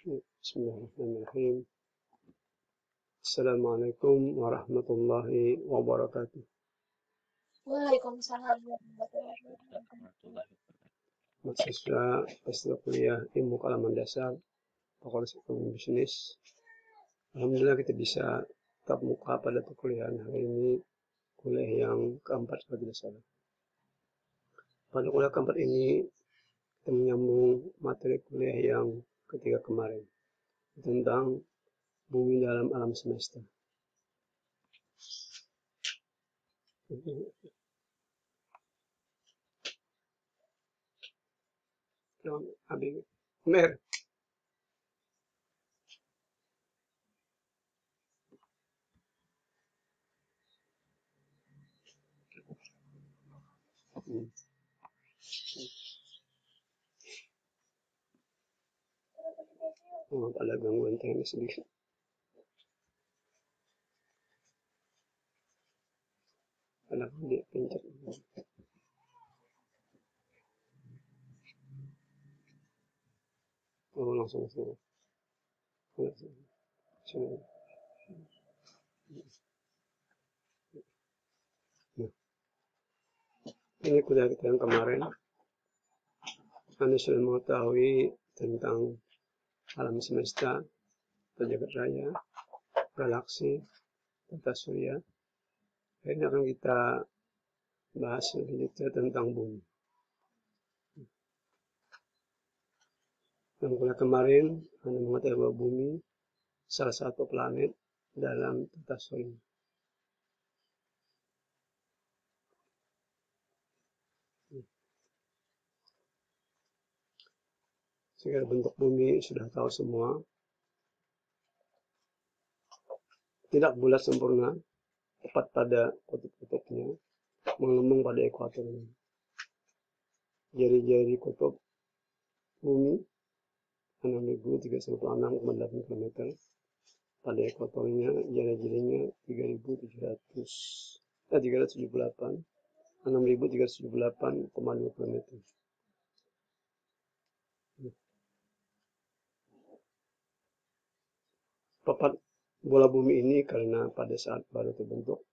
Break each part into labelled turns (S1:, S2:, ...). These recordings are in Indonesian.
S1: Bismillahirrahmanirrahim. Assalamualaikum warahmatullahi wabarakatuh.
S2: Waalaikumsalam warahmatullahi wabarakatuh.
S1: Mahasiswa peserta kuliah ilmu kalaman dasar Fakultas Ekonomi Bisnis. Alhamdulillah kita bisa tatap muka pada perkuliahan hari ini, kuliah yang keempat kalau tidak salah. Pada kuliah keempat ini kita menyambung materi kuliah yang ketiga kemarin tentang bumi dalam alam semesta. Mer. Ada gangguan teknis sedikit. Ada dia pencet. Langsung. Ini kuliah kita yang kemarin. Anda sudah mengetahui tentang alam semesta, jagat raya, galaksi, tata surya. Hari ini akan kita bahas lebih detail tentang bumi. Dalam kuliah kemarin, Anda mengetahui bahwa bumi salah satu planet dalam tata surya. Segala bentuk bumi sudah tahu semua. Tidak bulat sempurna, tepat pada kutub-kutubnya, mengembang pada ekuatornya. Jari-jari kutub bumi 6.316,8 km. Pada ekuatornya jari-jarinya 6.378,2 km. Papat bola bumi ini karena pada saat baru terbentuk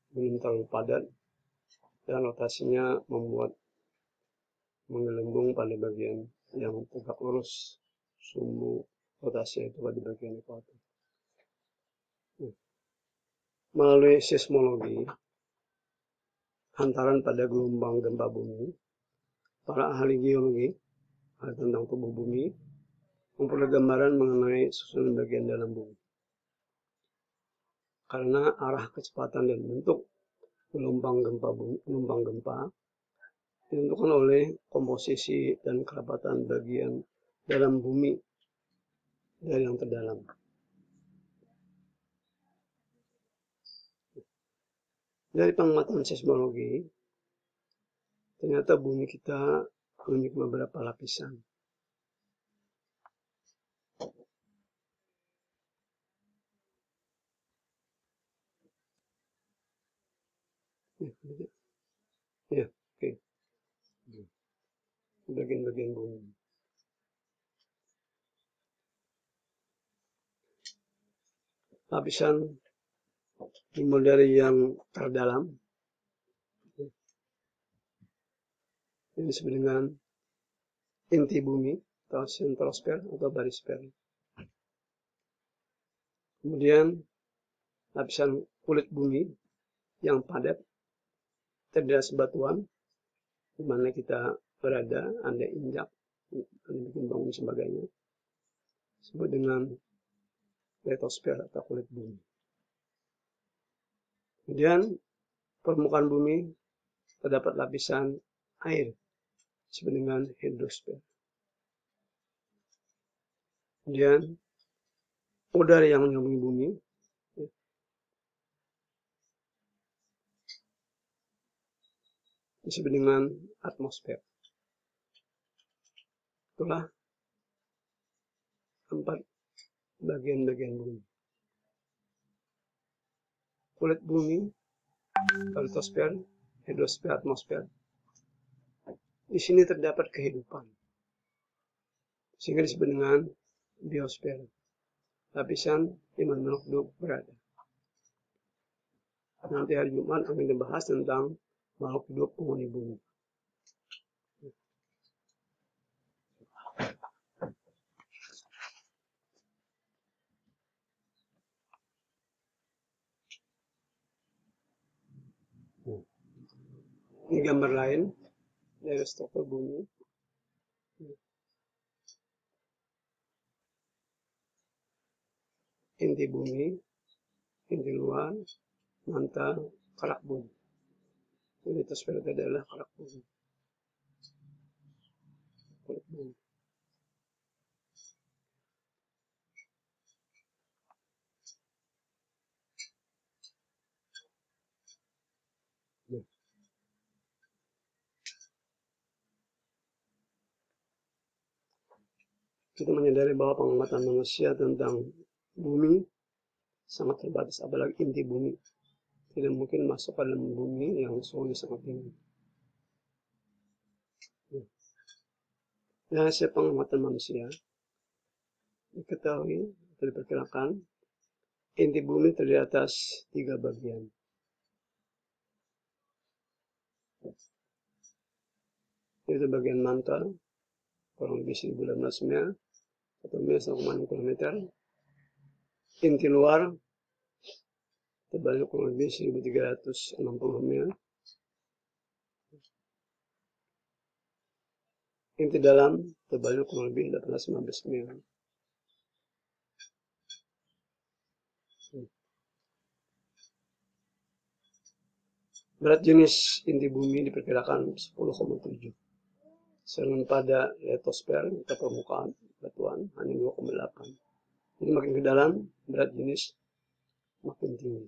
S1: belum terlalu padat dan rotasinya membuat menggelembung pada bagian yang tegak lurus. Sumbu rotasinya itu pada bagian ekuator. Melalui seismologi, hantaran pada gelombang gempa bumi, para ahli geologi tentang tubuh bumi memperoleh gambaran mengenai susunan bagian dalam bumi. Karena arah, kecepatan, dan bentuk gelombang gempa ditentukan oleh komposisi dan kerapatan bagian dalam bumi dari yang terdalam. Dari pengamatan seismologi, ternyata bumi kita memiliki beberapa lapisan. Ya, oke. Bagian-bagian bumi. Lapisan dimulai dari yang terdalam, yang disebut dengan inti bumi atau centrosfer atau barisfer. Kemudian lapisan kulit bumi yang padat terdiri dari batuan di mana kita berada, Anda injak, Anda bikin bangun sebagainya, disebut dengan litosfer atau kulit bumi. Kemudian permukaan bumi terdapat lapisan air disebut dengan hidrosfer. Kemudian udara yang menyelimuti bumi disebut dengan atmosfer. Itulah 4 bagian-bagian bumi. Kulit bumi, litosfer, hidrosfer, atmosfer. Di sini terdapat kehidupan. Sehingga disebut dengan biosfer. Lapisan di mana makhluk hidup berada. Nanti hari Jumat akan kita bahas tentang makhluk hidup penghuni bumi. Ini gambar lain dari struktur bumi. Inti bumi, inti luar, mantel, kerak bumi. Jadi litosfer itu adalah kerak bumi. Kerak bumi. Kita menyadari bahwa pengamatan manusia tentang bumi sangat terbatas, apalagi inti bumi. Tidak mungkin masuk ke dalam bumi yang suhunya sangat tinggi. Dari hasil pengamatan manusia, diketahui atau diperkirakan inti bumi terdiri atas 3 bagian. Yaitu bagian mantel, kurang lebih 1.800 mil, atau mil 1,6 km. Inti luar, tebalnya kurang lebih 1.360 mil. Inti dalam, tebalnya kurang lebih 815 mil. Berat jenis inti bumi diperkirakan 10,7. Sedangkan pada litosfer atau permukaan batuan hanya 2,8. Jadi makin ke dalam berat jenis makin tinggi.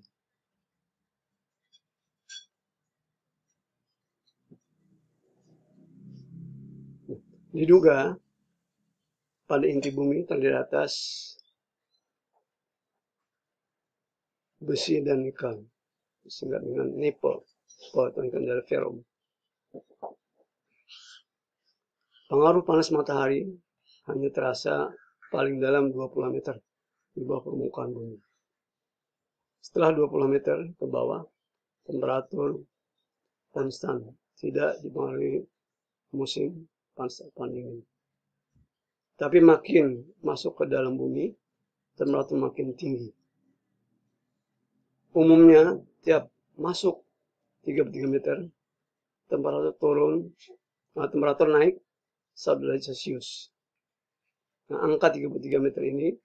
S1: Diduga pada inti bumi terdiri atas besi dan nikel, disingkat dengan nickel atau nikel dari ferum. Pengaruh panas matahari hanya terasa paling dalam 20 meter di bawah permukaan bumi. Setelah 20 meter ke bawah, temperatur konstan, tidak dipengaruhi musim panas atau dingin. Tapi makin masuk ke dalam bumi, temperatur makin tinggi. Umumnya tiap masuk 33 meter, temperatur naik 1 derajat Celcius. Nah, angka 33 meter ini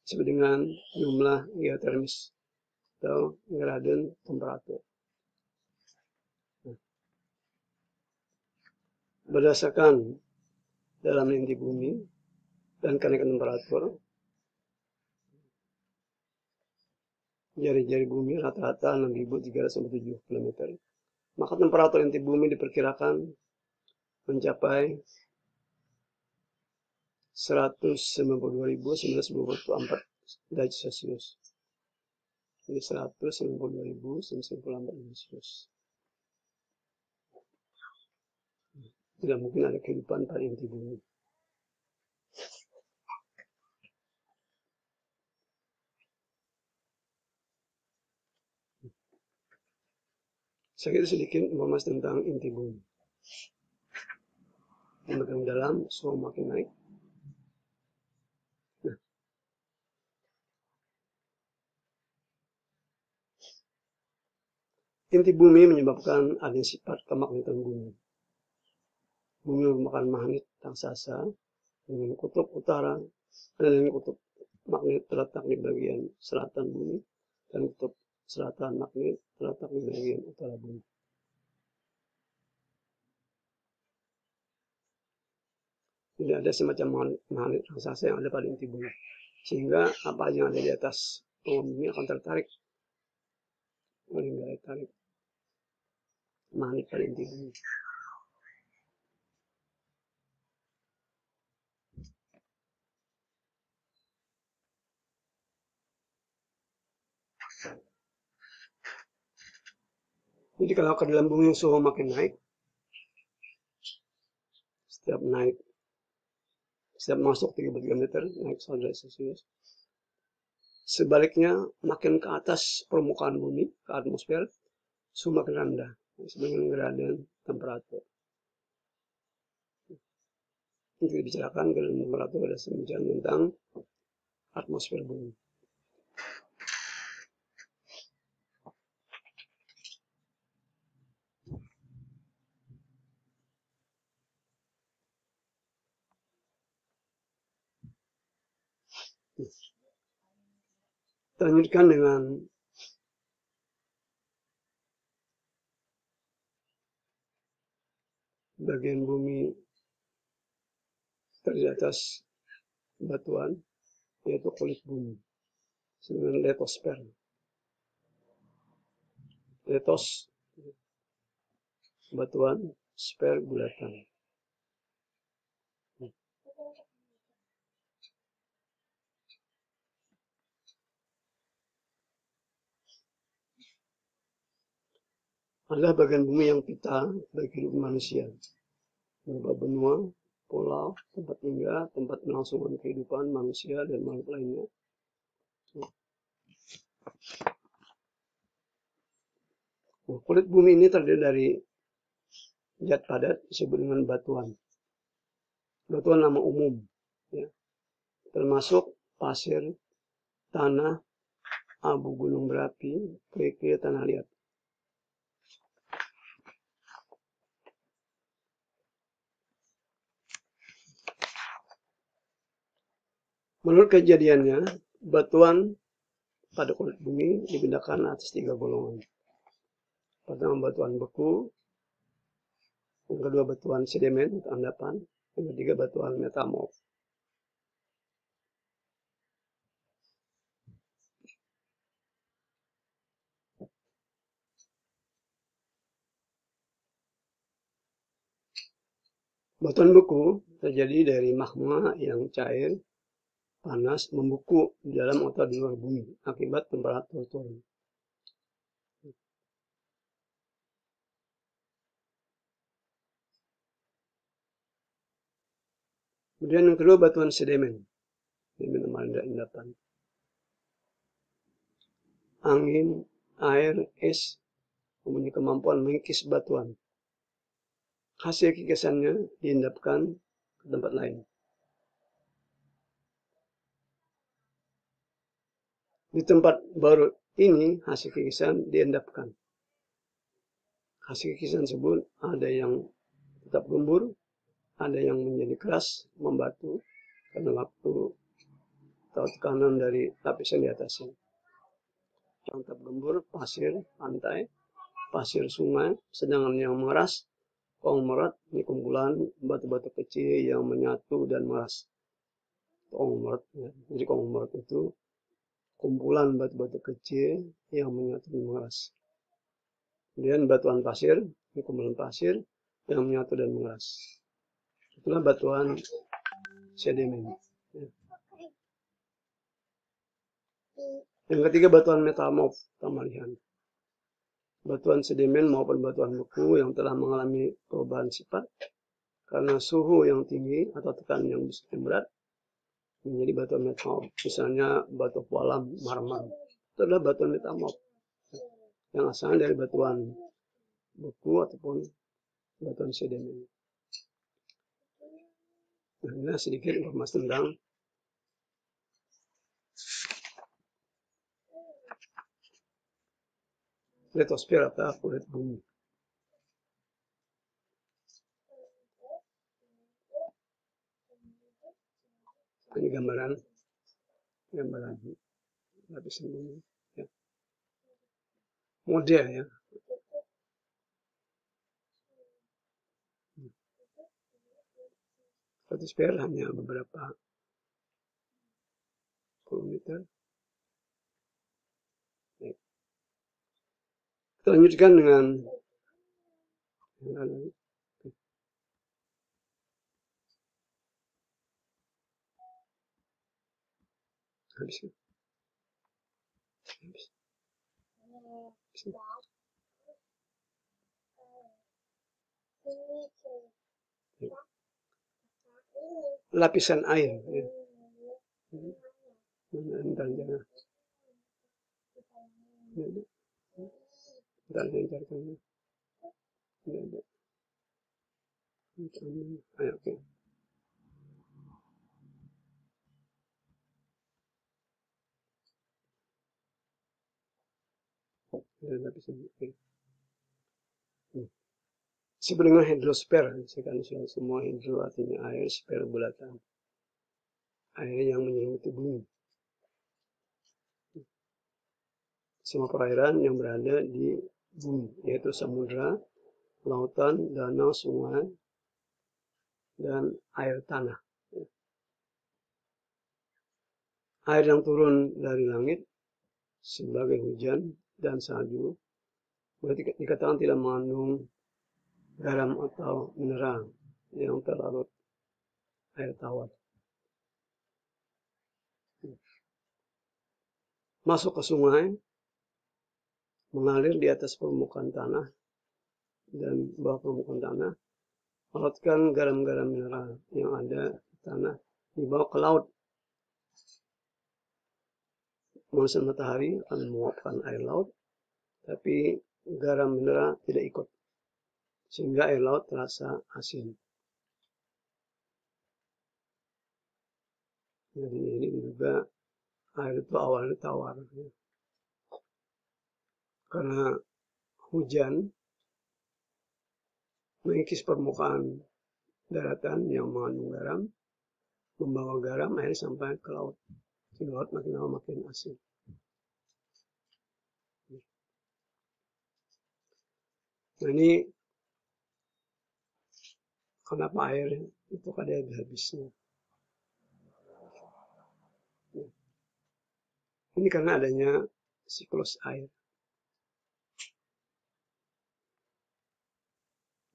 S1: disebut dengan jumlah geotermis atau graden temperatur. Berdasarkan dalam inti bumi dan kenaikan temperatur, jari-jari bumi rata-rata 6.307 km. Maka temperatur inti bumi diperkirakan mencapai 192.994 derajat Celcius. Jadi 192.994 derajat Celcius. Tidak mungkin ada kehidupan pada inti bumi. Sedikit informasi tentang inti bumi. Makin dalam, suhu makin naik. Nah, inti bumi menyebabkan adanya sifat kemagnetan bumi. Bumi merupakan magnet raksasa dengan kutub utara dan kutub magnet terletak di bagian selatan bumi dan kutub selatan magnet terletak di bagian utara bumi. Tidak ada semacam magnet raksasa yang ada pada inti bumi, sehingga apa yang ada di atas bumi akan tertarik oleh gaya tarik magnet pada inti bumi. Jadi kalau ke dalam bumi suhu makin naik, setiap masuk 3 meter naik 1 derajat Celcius. Sebaliknya makin ke atas permukaan bumi, ke atmosfer, semakin rendah, dengan gradien temperatur. Kita bicarakan gradien temperatur ada semacam tentang atmosfer bumi. Kita lanjutkan dengan bagian bumi terdiri atas batuan, yaitu kulit bumi, dengan litosfer. Litos batuan, sfer bulatan. Adalah bagian bumi yang vital bagi hidup manusia, berupa benua, pulau, tempat tinggal, tempat kelangsungan kehidupan manusia dan makhluk lainnya. Nah, kulit bumi ini terdiri dari zat padat disebut dengan batuan. Batuan nama umum, ya, termasuk pasir, tanah, abu gunung berapi, kerikil, tanah liat. Menurut kejadiannya, batuan pada kulit bumi dibedakan atas 3 golongan. Pertama batuan beku, yang kedua batuan sedimen atau endapan, yang ketiga batuan metamorf. Batuan beku terjadi dari magma yang cair, panas, membeku di dalam atau di luar bumi akibat temperatur turun. Kemudian yang kedua batuan sedimen, endapan. Angin, air, es mempunyai kemampuan mengikis batuan. Hasil kikisannya diendapkan ke tempat lain. Di tempat baru ini hasil kikisan diendapkan. Hasil kikisan tersebut ada yang tetap gembur, ada yang menjadi keras, membatu karena waktu atau tekanan dari lapisan di atasnya. Yang tetap gembur, pasir pantai, pasir sungai, sedangkan yang mengeras, konglomerat, ini kumpulan batu-batu kecil yang menyatu dan mengeras. Konglomerat, ya. Jadi konglomerat itu kumpulan batu-batu kecil yang menyatu dan mengeras. Kemudian batuan pasir, ini kumpulan pasir yang menyatu dan mengeras. Itulah batuan sedimen. Ya. Yang ketiga batuan metamorf, tamalihan. Batuan sedimen maupun batuan beku yang telah mengalami perubahan sifat karena suhu yang tinggi atau tekanan yang berat menjadi batuan metamorf. Misalnya batu pualam, marmer. Itu adalah batuan metamorf yang asalnya dari batuan beku ataupun batuan sedimen. Nah, ini sedikit informasi tentang litosfer atau kulit bumi. Ini gambaran lapisan bumi. Ya. Model ya. Litosfer hanya beberapa kilometer. Ya. Kita lanjutkan dengan habis. lapisan air. Ya. Bentar, jangan. Bentar, jangan. Ayo, oke. Lapisan. Oke. Sebenarnya hidrosfer, sekarang sudah semua hidro artinya air, sfer bulatan. Air yang menyelimuti bumi. Semua perairan yang berada di bumi, yaitu samudra, lautan, danau, sungai, dan air tanah. Air yang turun dari langit sebagai hujan dan salju, berarti dikatakan tidak mengandung garam atau mineral yang terlarut air tawar. Masuk ke sungai, mengalir di atas permukaan tanah dan bawah permukaan tanah, melarutkan garam-garam mineral yang ada di tanah, dibawa ke laut. Menghasilkan matahari akan menguapkan air laut, tapi garam mineral tidak ikut, sehingga air laut terasa asin. Jadi ini juga air itu awalnya tawar. Ya. Karena hujan mengikis permukaan daratan yang mengandung garam, membawa garam air sampai ke laut. Di laut makin lama makin asin. Nah ini kenapa air itu kadang habisnya. Ini karena adanya siklus air.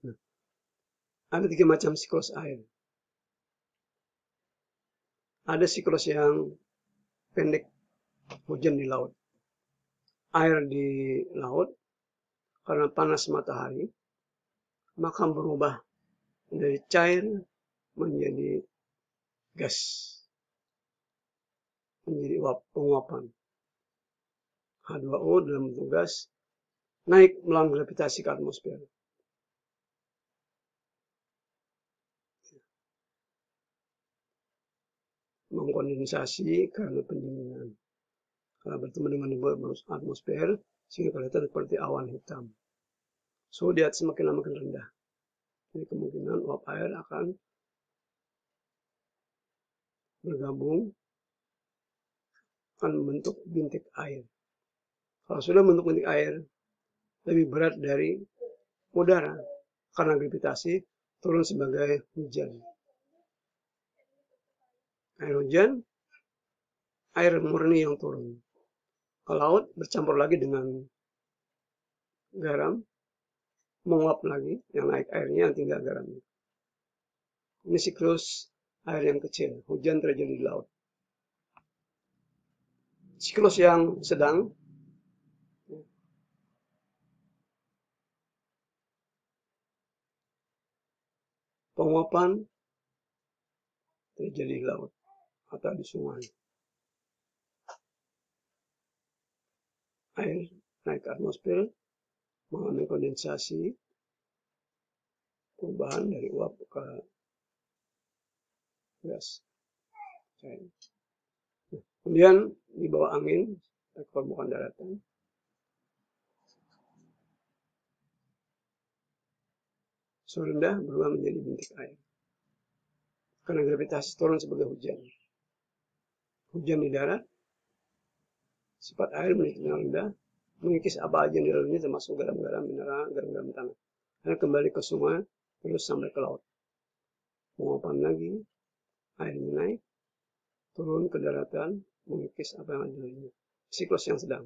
S1: Nah, ada 3 macam siklus air. Ada siklus yang pendek, hujan di laut. Air di laut karena panas matahari, maka berubah dari cair menjadi gas, menjadi penguapan. H2O dalam bentuk gas naik melalui gravitasi ke atmosfer. Mengkondensasi karena pendinginan. Kalau bertemu dengan atmosfer, sehingga kelihatan seperti awan hitam. Suhu di atas semakin lama makin rendah. Jadi kemungkinan uap air akan bergabung, akan membentuk bintik air. Kalau sudah membentuk bintik air, lebih berat dari udara, karena gravitasi turun sebagai hujan. Air hujan, air murni yang turun ke laut, bercampur lagi dengan garam, menguap lagi, yang naik airnya, yang tinggal garamnya. Ini siklus air yang kecil, hujan terjadi di laut. Siklus yang sedang, penguapan terjadi di laut atau di sungai. Air naik ke atmosfer, mengalami kondensasi, perubahan dari uap ke gas. Kemudian di bawah angin ke permukaan daratan, suhu rendah berubah menjadi bintik air. Karena gravitasi turun sebagai hujan. Hujan di darat, sifat air menjadi rendah, mengikis apa aja yang di dalamnya, termasuk garam-garam mineral, garam-garam tanah. Dan kembali ke sungai, terus sampai ke laut. Penguapan lagi, airnya naik, turun ke daratan, mengikis apa yang ada di dalamnya. Siklus yang sedang.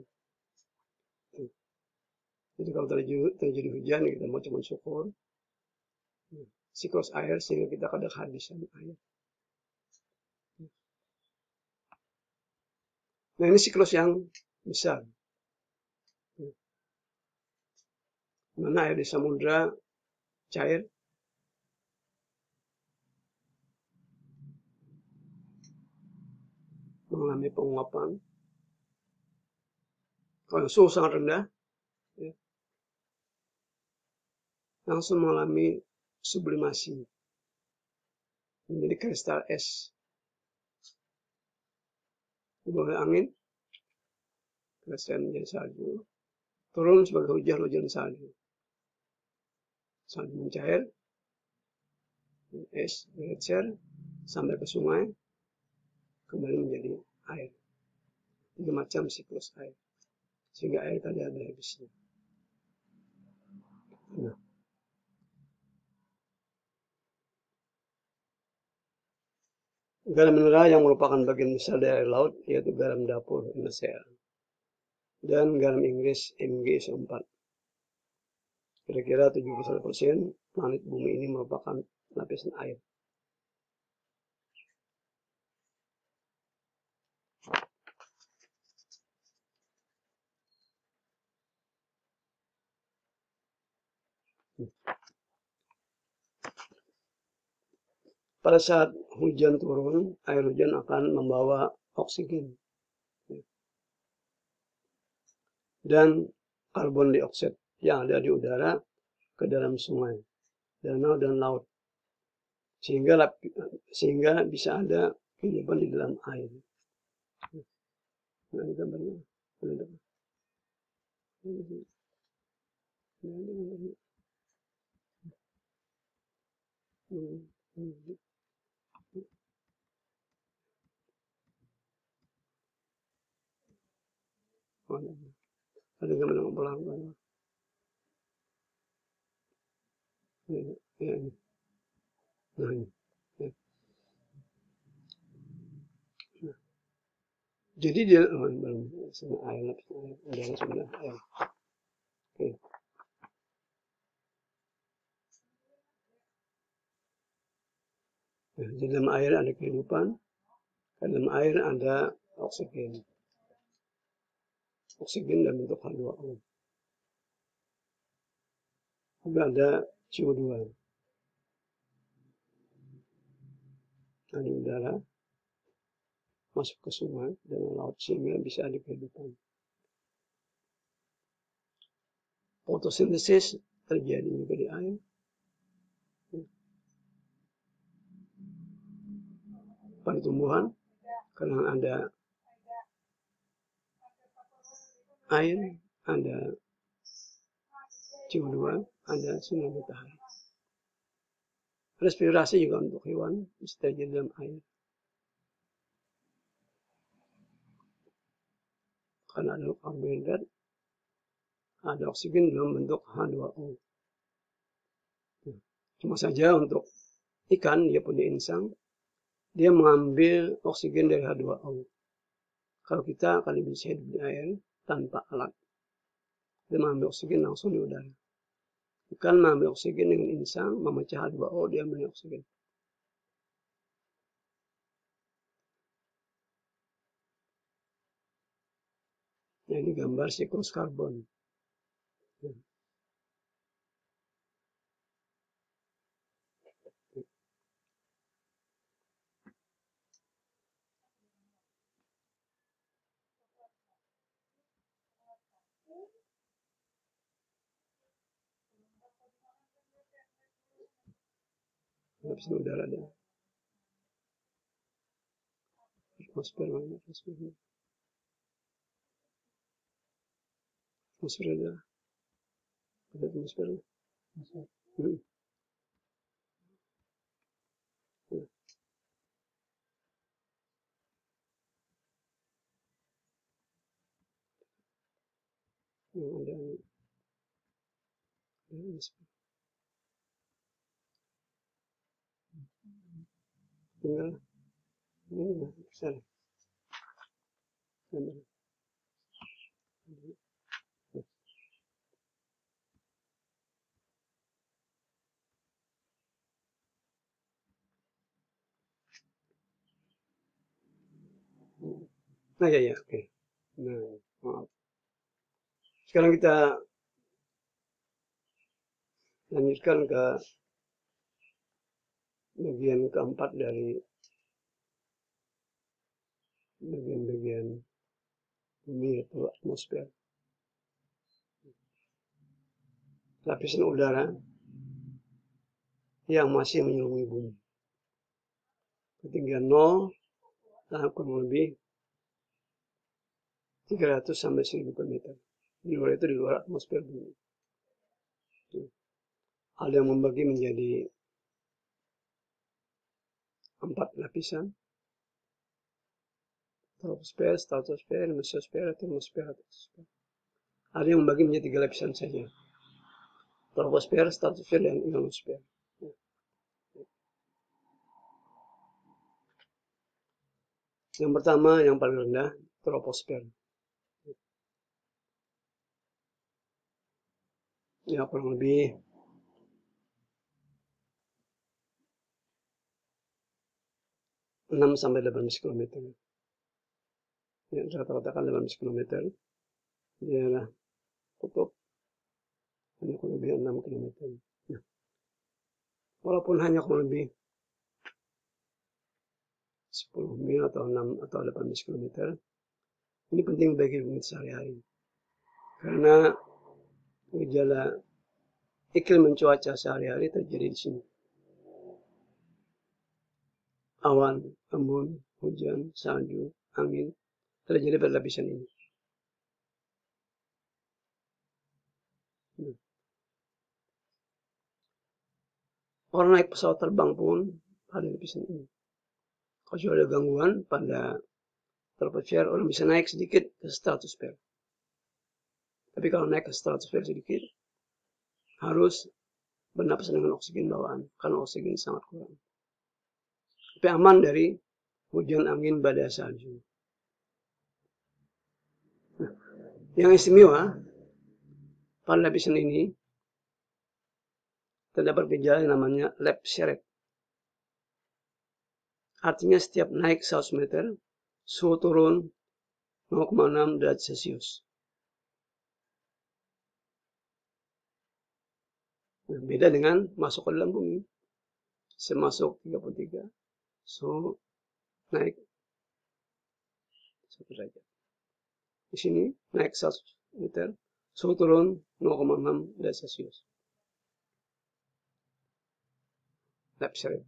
S1: Jadi kalau terjadi hujan, kita mau cuma syukur. Siklus air sehingga kita kadang kehabisan air. Nah ini siklus yang besar. Mana air di samudra cair, mengalami penguapan. Kalau suhu sangat rendah, ya, langsung mengalami sublimasi menjadi kristal es. Di bawah angin, kristal menjadi salju, turun sebagai hujan salju. Salju mencair, es bergeser sampai ke sungai, kembali menjadi air. 3 macam siklus air, sehingga air tadi ada habisnya. Nah, garam mineral yang merupakan bagian besar dari air laut yaitu garam dapur NaCl dan garam Inggris MgSO4. Kira-kira 71% planet bumi ini merupakan lapisan air. Pada saat hujan turun, air hujan akan membawa oksigen dan karbon dioksida yang ada di udara ke dalam sungai, danau, dan laut, sehingga bisa ada kehidupan di dalam air. Nah, ini gambarnya. Ada gambar yang pelan-pelan. Ya, ini. Nah, ini. Ya. Nah. Jadi dia belum air, udara sebenarnya air. Oke. Nah, di dalam air ada kehidupan, di dalam air ada oksigen. Oksigen dalam bentuk H2O. Juga ada CO2. Ada udara masuk ke sungai dan laut sehingga bisa ada kehidupan. Fotosintesis terjadi juga di air. Pada tumbuhan, karena ada air, ada CO2, ada sinar matahari. Respirasi juga untuk hewan bisa terjadi dalam air. Karena ada karbohidrat, ada oksigen dalam bentuk H2O. Cuma saja untuk ikan, dia punya insang, dia mengambil oksigen dari H2O. Kalau kita akan bisa hidup di air tanpa alat, dia mengambil oksigen langsung di udara. Ikan mengambil oksigen dengan insang, memecah H2O, dia ambil oksigen. Nah, ini gambar siklus karbon. Lapisan udara ada. Atmosfer mana? Atmosfer ada. Ada atmosfer. Ada tinggal ini besar. Nah, ya, oke. Nah, maaf. Sekarang kita lanjutkan ke bagian keempat dari bagian-bagian bumi yaitu atmosfer. Lapisan udara yang masih menyelubungi bumi. Ketinggian 0 kurang lebih 300 sampai 1000 meter. Di luar itu di luar atmosfer bumi. Ada yang membagi menjadi 4 lapisan. Troposfer, stratosfer, mesosfer, termosfer, atmosfer. Ada yang membagi menjadi 3 lapisan saja. Troposfer, stratosfer, dan ionosfer. Yang pertama, yang paling rendah, troposfer. Ya, kurang lebih 6 sampai 18 km. Ya, rata-rata kan 18 km. Dia kutub hanya kurang lebih 6 km. Nah, walaupun hanya kurang lebih 10 mil atau 6 atau 18 km, ini penting bagi kita sehari-hari. Karena gejala iklim cuaca sehari-hari terjadi di sini. Awan, embun, hujan, salju, angin terjadi pada lapisan ini. Orang naik pesawat terbang pun pada lapisan ini. Kalau sudah ada gangguan pada troposfer, orang bisa naik sedikit ke stratosfer. Tapi kalau naik ke stratosfer sedikit, harus bernapas dengan oksigen bawaan, karena oksigen sangat kurang. Tapi aman dari hujan, angin, badai, salju. Nah, yang istimewa pada lapisan ini terdapat gejala yang namanya lap shred. Artinya setiap naik 100 meter, suhu turun 0,6 derajat Celcius. Nah, beda dengan masuk ke dalam bumi. Semasuk 33, suhu naik 1 derajat. Di sini naik 100 meter, suhu turun 0,6 derajat Celcius. Lap shred.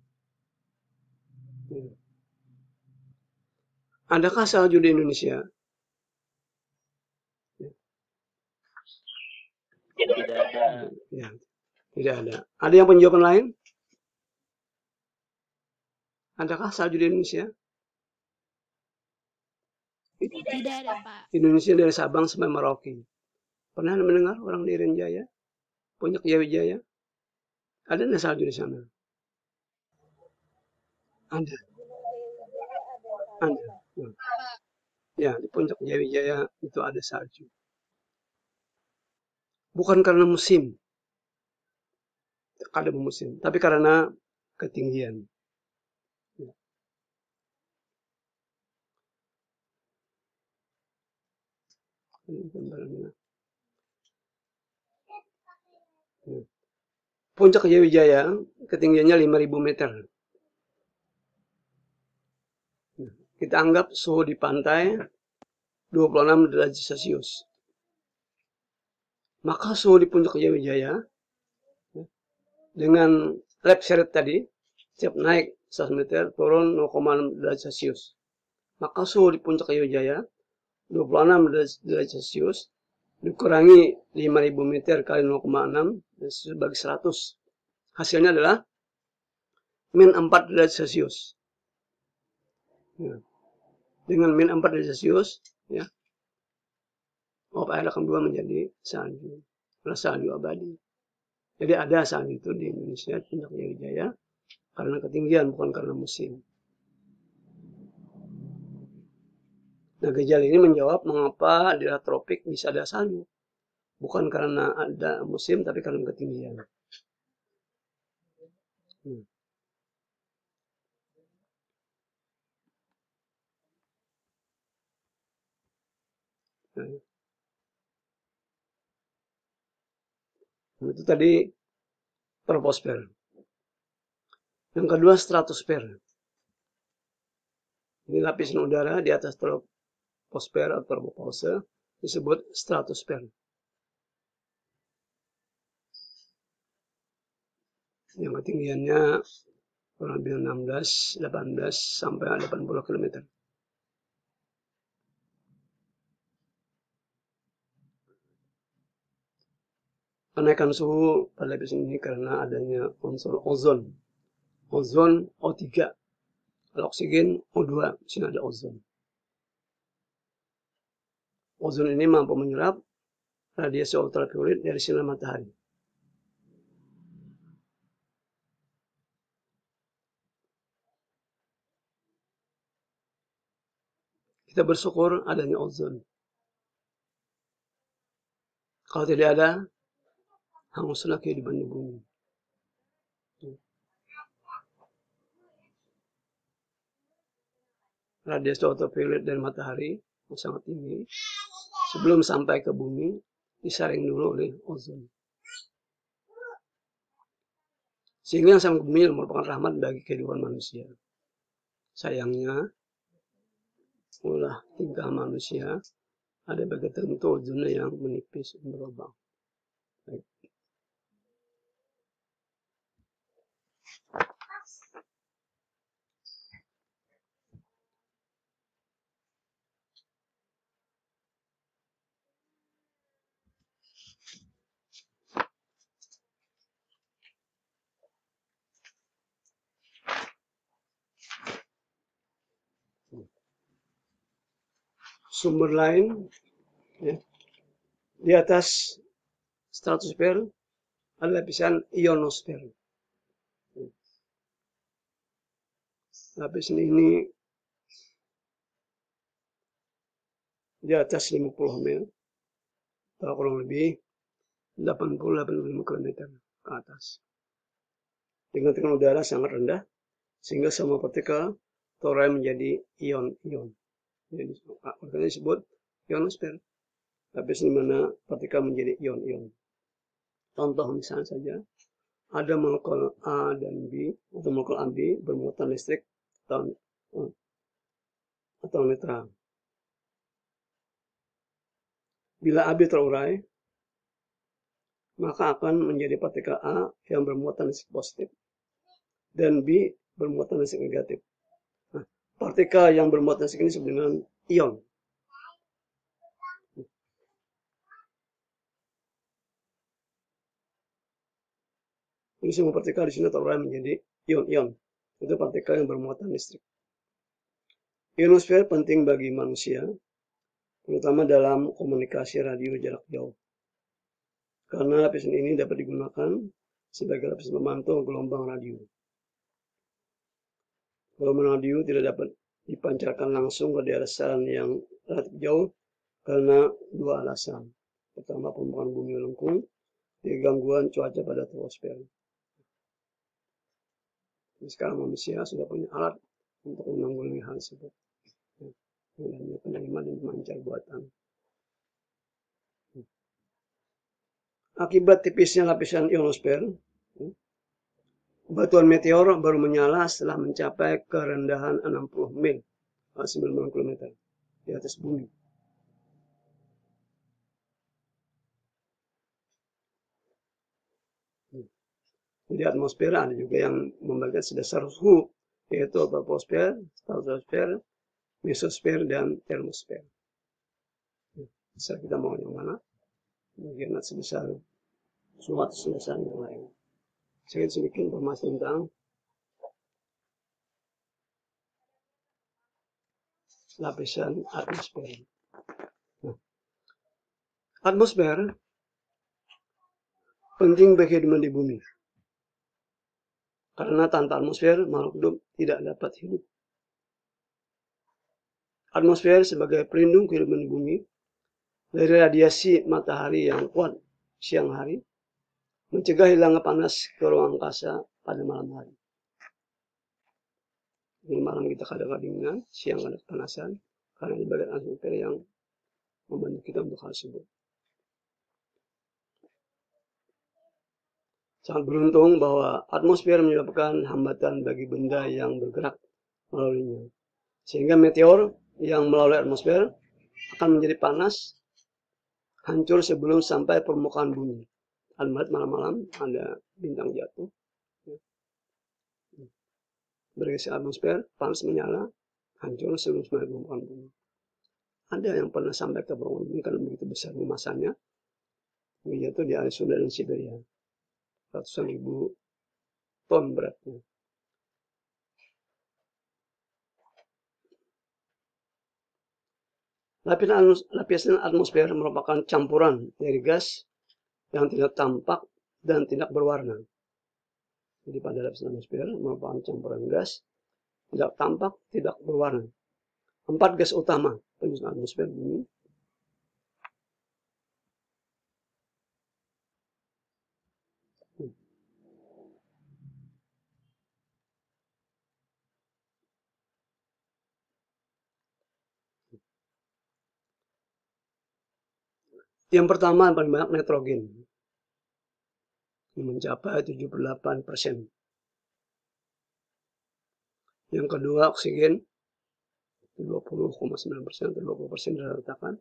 S1: Adakah salju di Indonesia?
S2: Tidak ada.
S1: Ya, tidak ada. Ada yang penjawaban lain? Adakah salju di Indonesia?
S3: Tidak ada, Pak.
S1: Indonesia dari Sabang sampai Merauke. Pernah mendengar orang di Irian Jaya? Puncak Jawijaya? Ada nggak salju di sana? Ada. Ada. Ya, di Puncak Jawijaya itu ada salju. Bukan karena musim. Ada musim, tapi karena ketinggian. Puncak Jawijaya ketinggiannya 5.000 meter. Kita anggap suhu di pantai 26 derajat Celcius. Maka suhu di Puncak Jawijaya dengan lap shred tadi, setiap naik 100 meter turun 0,6 derajat Celcius. Maka suhu di Puncak Jawijaya 26 derajat Celcius dikurangi 5.000 meter kali 0,6 bagi 100. Hasilnya adalah min 4 derajat Celcius. Ya. Dengan min 4 derajat Celcius, ya, uap air akan berubah menjadi salju. Salju abadi. Jadi ada salju itu di Indonesia, Puncak Jawijaya, karena ketinggian, bukan karena musim. Nah, gejala ini menjawab mengapa di daerah tropik bisa ada salju. Bukan karena ada musim, tapi karena ketinggian. Nah, itu tadi troposfer. Yang kedua stratosfer. Ini lapisan udara di atas troposfer atau tropopause disebut stratosfer. Yang ketinggiannya kurang lebih 16, 18 sampai 80 km. Kenaikan suhu pada lapisan ini karena adanya unsur ozon. Ozon O3. Kalau oksigen O2, di sini ada ozon. Ozon ini mampu menyerap radiasi ultraviolet dari sinar matahari. Kita bersyukur adanya ozon. Kalau tidak ada, hanguslah kehidupan di bumi. Radiasi ultraviolet dari matahari sangat tinggi. Sebelum sampai ke bumi, disaring dulu oleh ozon. Sehingga yang sampai ke bumi merupakan rahmat bagi kehidupan manusia. Sayangnya, ulah tingkah manusia, ada bagian tertentu ozonnya yang menipis, berlubang. Baik. Sumber lain ya, di atas stratosfer ada lapisan ionosfer. Lapisan ini di atas 50 mil atau kurang lebih 80-85 km ke atas. Dengan tekanan udara sangat rendah sehingga semua partikel terurai menjadi ion-ion. Jadi makanya disebut ionosfer. Lapisan di mana partikel menjadi ion-ion. Contoh misalnya saja, ada molekul A dan B atau molekul AB bermuatan listrik atau netral. Bila AB terurai, maka akan menjadi partikel A yang bermuatan listrik positif dan B bermuatan listrik negatif. Nah, partikel yang bermuatan listrik ini disebut dengan ion. Ini semua partikel di sini terurai menjadi ion-ion. Itu partikel yang bermuatan listrik. Ionosfer penting bagi manusia, terutama dalam komunikasi radio jarak jauh. Karena lapisan ini dapat digunakan sebagai lapisan pemantau gelombang radio. Gelombang radio tidak dapat dipancarkan langsung ke daerah sasaran yang relatif jauh karena dua alasan. Pertama, permukaan bumi melengkung, gangguan cuaca pada troposfer. Sekarang manusia sudah punya alat untuk menanggulangi hal tersebut. Namanya penerima dan pemancar buatan. Akibat tipisnya lapisan ionosfer, batuan meteor baru menyala setelah mencapai kerendahan 60 mil, 90 km di atas bumi. Di atmosfer ada juga yang membagikan sedasar suhu, yaitu troposfer, stratosfer, mesosfer, dan termosfer. Bisa kita mau yang mana? Bagian sebesar suatu sebesar yang lain. Sedikit informasi tentang lapisan atmosfer. Nah, atmosfer penting bagi kehidupan di bumi. Karena tanpa atmosfer, makhluk hidup tidak dapat hidup. Atmosfer sebagai pelindung kehidupan di bumi dari radiasi matahari yang kuat siang hari, mencegah hilangnya panas ke ruang angkasa pada malam hari. Di malam kita kadang kedinginan, siang ada kepanasan, karena di bagian atmosfer yang membantu kita untuk hal tersebut. Sangat beruntung bahwa atmosfer menyebabkan hambatan bagi benda yang bergerak melaluinya. Sehingga meteor yang melalui atmosfer akan menjadi panas, hancur sebelum sampai permukaan bumi. Melihat malam-malam ada bintang jatuh, bergeser atmosfer, panas menyala, hancur sebelum sampai permukaan bumi. Ada yang pernah sampai ke permukaan bumi karena begitu besarnya masanya, jatuh di Arizona dan Siberia. Ratusan ribu ton beratnya. Lapisan atmosfer merupakan campuran dari gas yang tidak tampak dan tidak berwarna. Jadi pada lapisan atmosfer merupakan campuran gas tidak tampak, tidak berwarna. 4 gas utama penyusun atmosfer bumi. Yang pertama paling banyak nitrogen. Yang mencapai 78%. Yang kedua oksigen 20,9% atau 20% diratakan.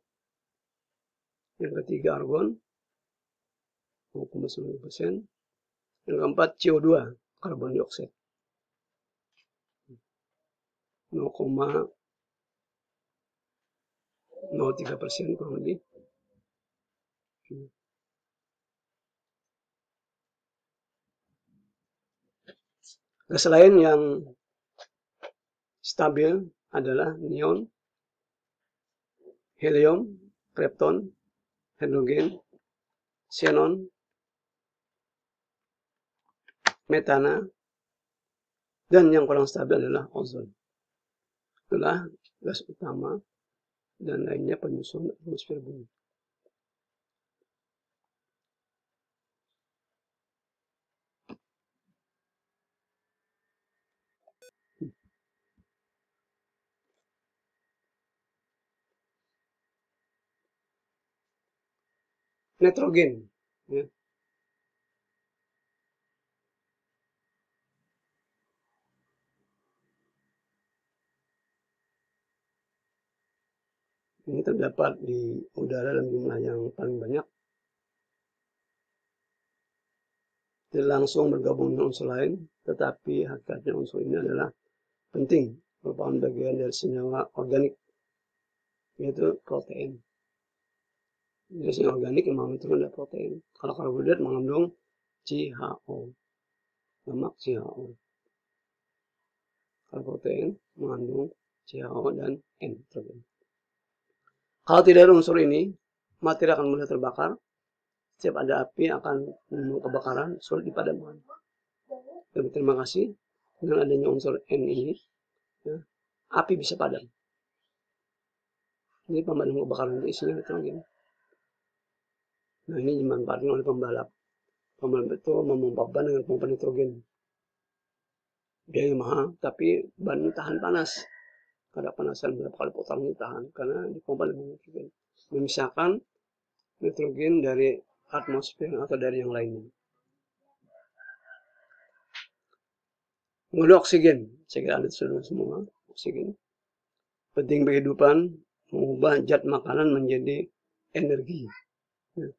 S1: Yang ketiga argon 0,9%. Yang keempat CO2, karbon dioksida 0,03% kurang lebih. Gas lain yang stabil adalah neon, helium, krypton, hidrogen, xenon, metana, dan yang kurang stabil adalah ozon. Itulah gas utama dan lainnya penyusun atmosfer bumi. Nitrogen, ya. Ini terdapat di udara dalam jumlah yang paling banyak. Tidak langsung bergabung dengan unsur lain, tetapi hakikatnya unsur ini adalah penting, merupakan bagian dari senyawa organik, yaitu protein. Jadi senyawa organik yang mengandung adalah protein. Kalau karbohidrat mengandung CHO, lemak CHO. Kalau protein mengandung CHO dan nitrogen. Kalau tidak ada unsur ini, materi akan mudah terbakar. Setiap ada api akan menimbulkan kebakaran, sulit dipadamkan. Dan terima kasih dengan adanya unsur N ini, ya, api bisa padam. Ini pemadam kebakaran itu isinya nitrogen. Nah ini dimanfaatkan oleh pembalap. Pembalap itu memompa ban dengan pompa nitrogen. Biayanya mahal, tapi ban tahan panas. Kadar panasan berapa kali putaran tahan karena dipompa dengan nitrogen. Memisahkan nitrogen dari atmosfer atau dari yang lainnya. Kemudian oksigen, saya kira Anda sudah semua oksigen. Penting bagi kehidupan, mengubah zat makanan menjadi energi. Ya.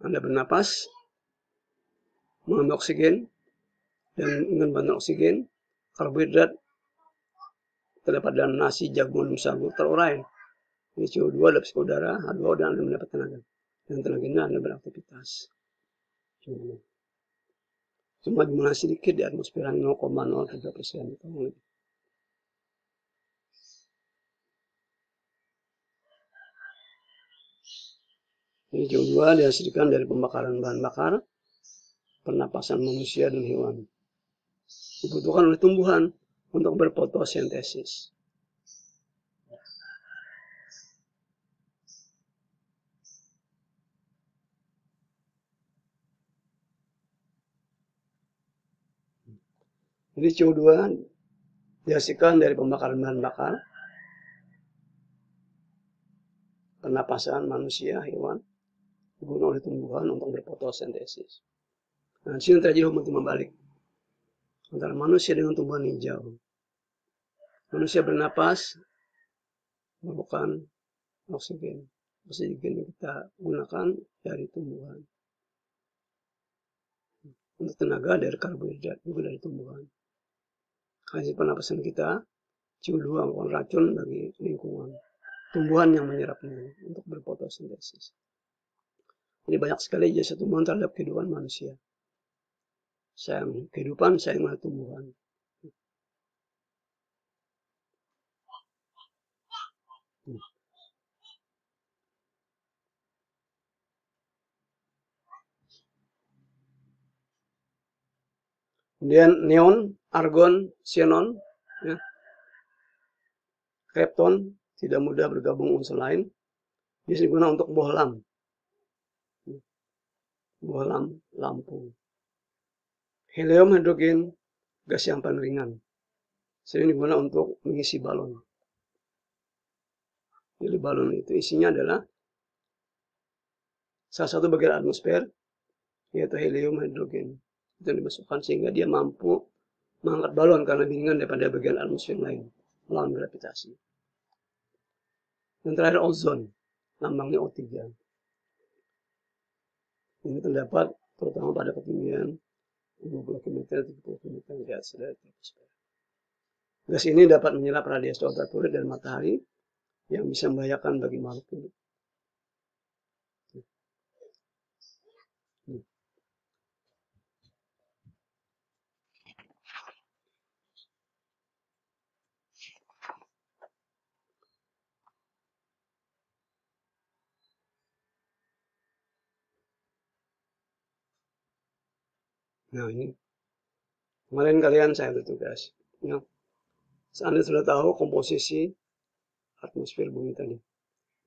S1: Anda bernapas, mengambil oksigen, dan dengan bantuan oksigen, karbohidrat terdapat dalam nasi, jagung, dan sagu terurai. Ini CO2 dalam udara, H2O, dan Anda mendapat tenaga. Dan tenaganya Anda beraktivitas. Cuma jumlah sedikit di atmosfer 0,03%. Ini CO2 dihasilkan dari pembakaran bahan bakar, pernapasan manusia dan hewan. Dibutuhkan oleh tumbuhan untuk berfotosintesis. Jadi CO2 dihasilkan dari pembakaran bahan bakar, pernapasan manusia, hewan, dibutuhkan oleh tumbuhan untuk berfotosintesis. Nah, di sini terjadi hukum timbal balik. antara manusia dengan tumbuhan hijau. Manusia bernapas merupakan oksigen. Oksigen yang kita gunakan dari tumbuhan. Untuk tenaga dari karbohidrat juga dari tumbuhan. Hasil pernapasan kita, CO2 merupakan racun bagi lingkungan. Tumbuhan yang menyerapnya untuk berfotosintesis. Jadi banyak sekali jasa tumbuhan terhadap kehidupan manusia. Sayang kehidupan, sayanglah tumbuhan. Kemudian neon, argon, xenon, ya. Krypton tidak mudah bergabung unsur lain. Biasanya digunakan untuk bohlam. Bohlam lampu. Helium, hidrogen, gas yang paling ringan. Sering digunakan untuk mengisi balon. Jadi balon itu isinya adalah salah satu bagian atmosfer, yaitu helium, hidrogen. Itu yang dimasukkan sehingga dia mampu mengangkat balon karena lebih ringan daripada bagian atmosfer lain melawan gravitasi. Dan terakhir ozon, lambangnya O3. Ini terdapat terutama pada ketinggian 20 km, 30 km di atas dari atmosfer. Gas ini dapat menyerap radiasi ultraviolet dari matahari yang bisa membahayakan bagi makhluk hidup. Nah ini, kemarin kalian saya bertugas. Ya. Anda sudah tahu komposisi atmosfer bumi tadi.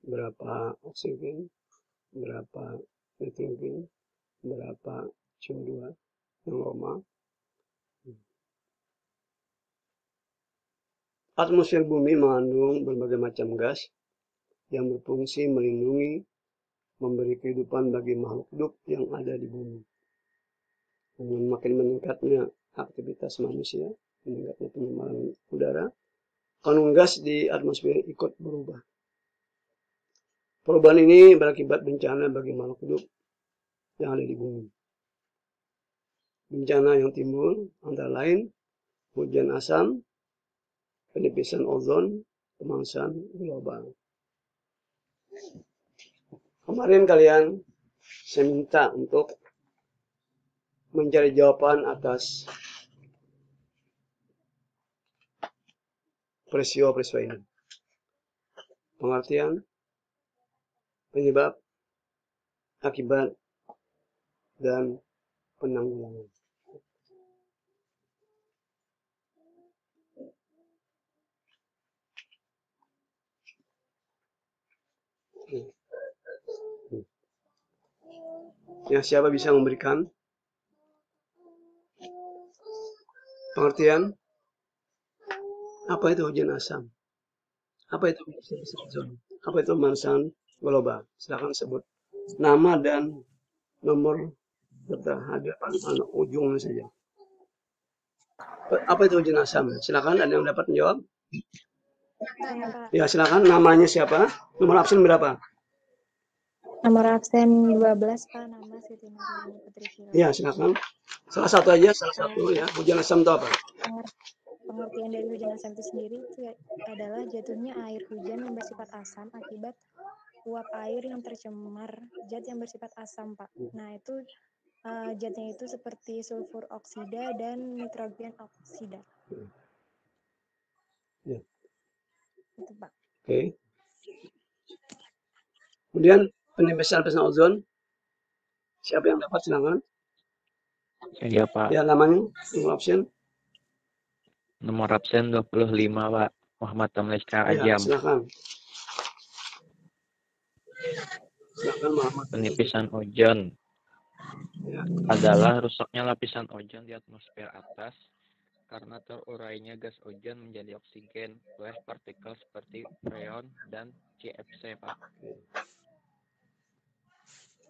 S1: Berapa oksigen, berapa nitrogen, berapa CO2 yang normal. Atmosfer bumi mengandung berbagai macam gas yang berfungsi melindungi, memberi kehidupan bagi makhluk hidup yang ada di bumi. Dengan makin meningkatnya aktivitas manusia, meningkatnya pencemaran udara, kandungan gas di atmosfer ikut berubah. Perubahan ini berakibat bencana bagi makhluk hidup yang ada di bumi. Bencana yang timbul antara lain hujan asam, penipisan ozon, pemanasan global. Kemarin kalian saya minta untuk mencari jawaban atas peristiwa-peristiwa ini. Pengertian, penyebab, akibat, dan penanggulangan. Ya, siapa bisa memberikan pengertian? Apa itu hujan asam? Apa itu ozon? Apa itu pemanasan global? Silakan sebut nama dan nomor hadapan ujungnya saja. Apa itu hujan asam? Silakan, ada yang dapat menjawab?
S3: Saya, Pak.
S1: Ya, silakan. Namanya siapa? Nomor absen berapa?
S3: Nomor absen 12, Pak. Nama Siti Nurani Putri Syila.
S1: Ya, silakan. Salah satu aja, salah satu ya. Hujan asam itu apa?
S3: Pengertian dari hujan asam itu sendiri itu adalah jatuhnya air hujan yang bersifat asam akibat uap air yang tercemar zat yang bersifat asam, Pak. Nah, itu zatnya itu seperti sulfur oksida dan nitrogen oksida.
S1: Ya.
S3: Itu, Pak.
S1: Oke. Kemudian penipisan ozon. Siapa yang dapat silakan?
S2: Iya, Pak.
S1: Ya, namanya nomor absen.
S2: Nomor absen 25, Pak. Muhammad Tamleskar
S1: Ya,
S2: Ajam.
S1: silakan. Silakan Muhammad.
S2: Penipisan ozon
S1: Ya.
S2: adalah rusaknya lapisan ozon di atmosfer atas karena terurainya gas ozon menjadi oksigen oleh partikel seperti freon dan CFC, Pak.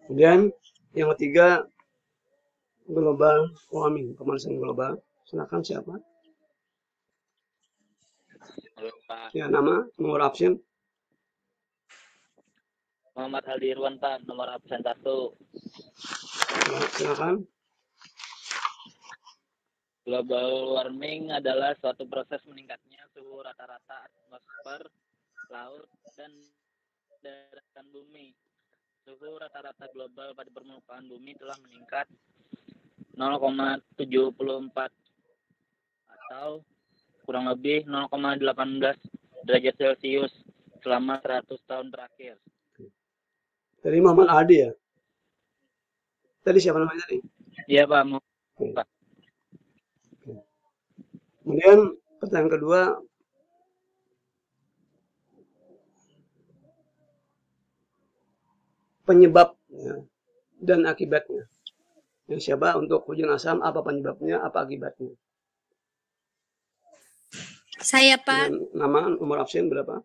S1: Kemudian yang ketiga global warming, pemanasan global. Silakan siapa?
S2: Halo Pak,
S1: Ya, nama, nomor absen.
S2: Muhammad Aldi Irwan Pak, nomor absen 1.
S1: Ya, silakan.
S2: Global warming adalah suatu proses meningkatnya suhu rata-rata atmosfer, laut, dan daratan bumi. Suhu rata-rata global pada permukaan bumi telah meningkat 0,74 atau kurang lebih 0,18 derajat Celcius selama 100 tahun terakhir.
S1: Dari Muhammad Adi ya. Tadi siapa namanya tadi?
S2: Iya Pak,
S1: Oke.
S2: Pak.
S1: Kemudian pertanyaan kedua, penyebab ya, dan akibatnya. Yang siapa untuk hujan asam, apa penyebabnya, apa akibatnya?
S4: Saya Pak.
S1: Dan nama, nomor absen berapa?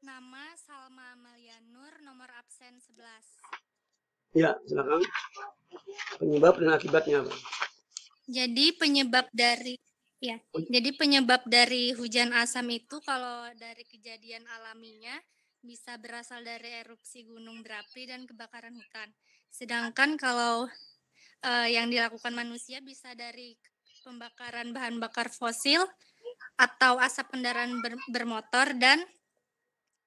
S4: Nama Salma Amalianur, nomor absen 11.
S1: Ya, silakan. Penyebab dan akibatnya apa?
S4: Jadi penyebab dari hujan asam itu kalau dari kejadian alaminya bisa berasal dari erupsi gunung berapi dan kebakaran hutan. Sedangkan kalau yang dilakukan manusia bisa dari pembakaran bahan bakar fosil atau asap kendaraan bermotor dan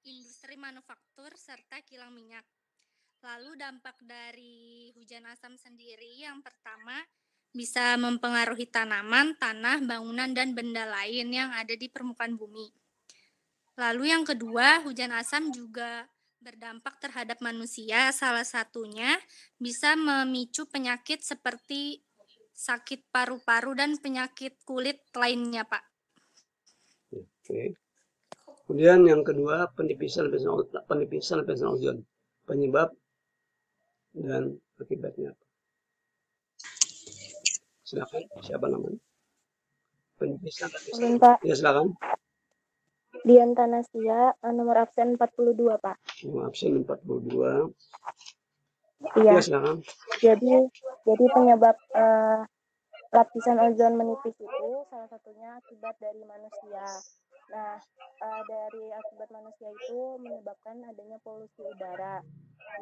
S4: industri manufaktur serta kilang minyak. Lalu dampak dari hujan asam sendiri yang pertama bisa mempengaruhi tanaman, tanah, bangunan, dan benda lain yang ada di permukaan bumi. Lalu yang kedua, hujan asam juga berdampak terhadap manusia. Salah satunya bisa memicu penyakit seperti sakit paru-paru dan penyakit kulit lainnya, Pak.
S1: Oke. Kemudian yang kedua, penipisan lapisan ozon. Penyebab dan akibatnya apa? Silakan, siapa namanya? Penipisan lapisan.
S3: Pak.
S1: Ya, silakan.
S3: Dian Tanasia, nomor absen 42, Pak.
S1: Nomor absen 42.
S3: Iya.
S1: Ya, silakan.
S3: Jadi penyebab lapisan ozon menipis itu salah satunya akibat dari manusia. Nah, dari akibat manusia itu menyebabkan adanya polusi udara.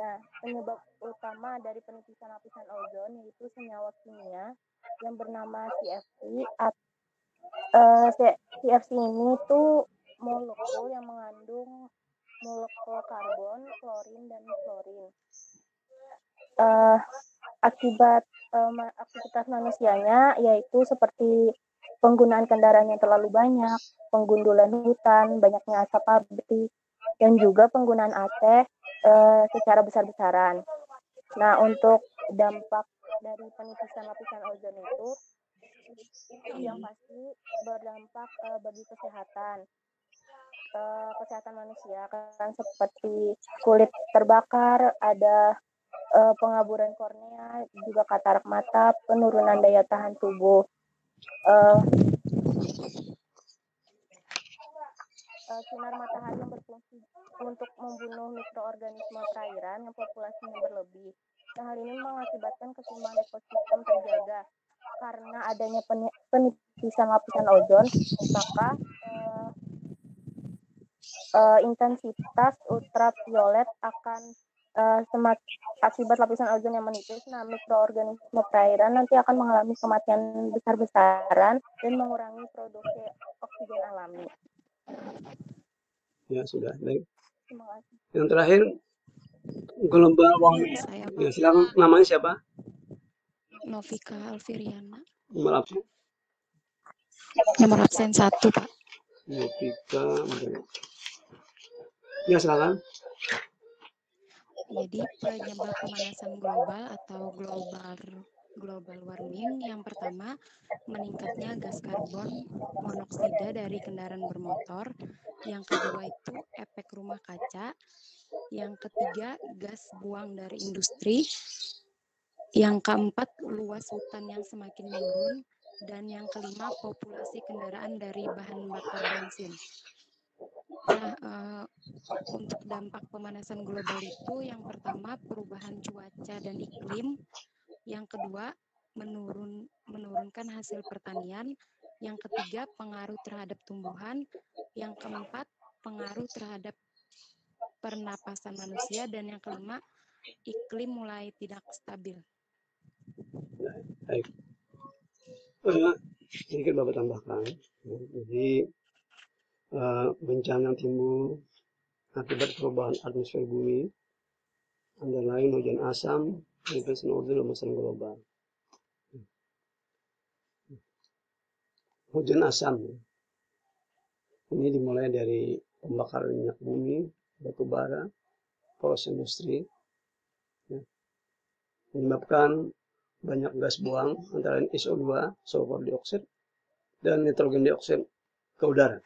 S3: Nah, penyebab utama dari penipisan lapisan ozon yaitu senyawa kimia yang bernama CFC. CFC ini tuh molekul yang mengandung molekul karbon, klorin, dan fluorin. Akibat aktivitas manusianya yaitu seperti penggunaan kendaraan yang terlalu banyak, penggundulan hutan, banyaknya asap pabrik, dan juga penggunaan AC secara besar-besaran. Nah, untuk dampak dari penipisan lapisan ozon itu yang pasti berdampak bagi kesehatan manusia kan seperti kulit terbakar, ada pengaburan kornea, juga katarak mata, penurunan daya tahan tubuh. Sinar matahari yang berfungsi untuk membunuh mikroorganisme perairan yang populasinya berlebih. Nah, hal ini mengakibatkan keseimbangan ekosistem terjaga. Karena adanya penipisan lapisan ozon, maka intensitas ultraviolet akan akibat lapisan ozon yang menipis, nah mikroorganisme perairan nanti akan mengalami kematian besar-besaran dan mengurangi produksi oksigen alami.
S1: Ya, sudah. Baik.
S3: Terima kasih.
S1: Yang terakhir, global warming. Ya, silakan. Namanya siapa?
S5: Novika Alfiriana.
S1: Nomor absen?
S5: Nomor absen 1, Pak.
S1: Novika. Ya, silakan.
S5: Jadi penyebab pemanasan global atau global warming yang pertama meningkatnya gas karbon monoksida dari kendaraan bermotor, yang kedua itu efek rumah kaca, yang ketiga gas buang dari industri, yang keempat luas hutan yang semakin menurun, dan yang kelima populasi kendaraan dari bahan bakar bensin. Nah, untuk dampak pemanasan global itu yang pertama perubahan cuaca dan iklim, yang kedua menurunkan hasil pertanian. Yang ketiga, pengaruh terhadap tumbuhan. Yang keempat, pengaruh terhadap pernapasan manusia. Dan yang kelima, iklim mulai tidak stabil.
S1: Baik. Sedikit Bapak tambahkan. Jadi bencana yang timbul akibat perubahan atmosfer bumi antara lain hujan asam, pemanasan ozon, dan pemanasan global. Hujan asam ini dimulai dari pembakaran minyak bumi, batu bara, proses industri, menyebabkan banyak gas buang antara lain SO2, sulfur dioksida, dan nitrogen dioksida ke udara.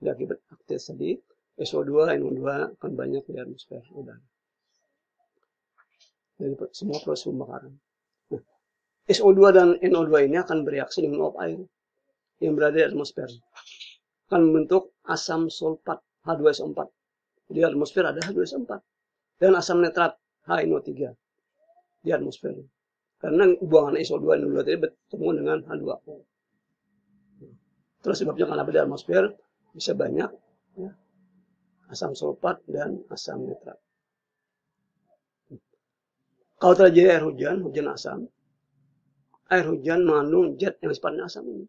S1: Jadi akibat aktivitas tadi, SO2, NO2 akan banyak di atmosfer udara dari semua proses pembakaran. Nah, SO2 dan NO2 ini akan bereaksi dengan uap air yang berada di atmosfer, akan membentuk asam sulfat H2SO4. Di atmosfer ada H2SO4 dan asam nitrat HNO3 di atmosfer. Karena buangan SO2 dan NO2 tadi bertemu dengan H2O. Terus sebabnya kenapa di atmosfer bisa banyak ya, asam sulfat dan asam nitrat. Kalau terjadi air hujan, hujan asam, air hujan mengandung zat yang sifatnya asam ini.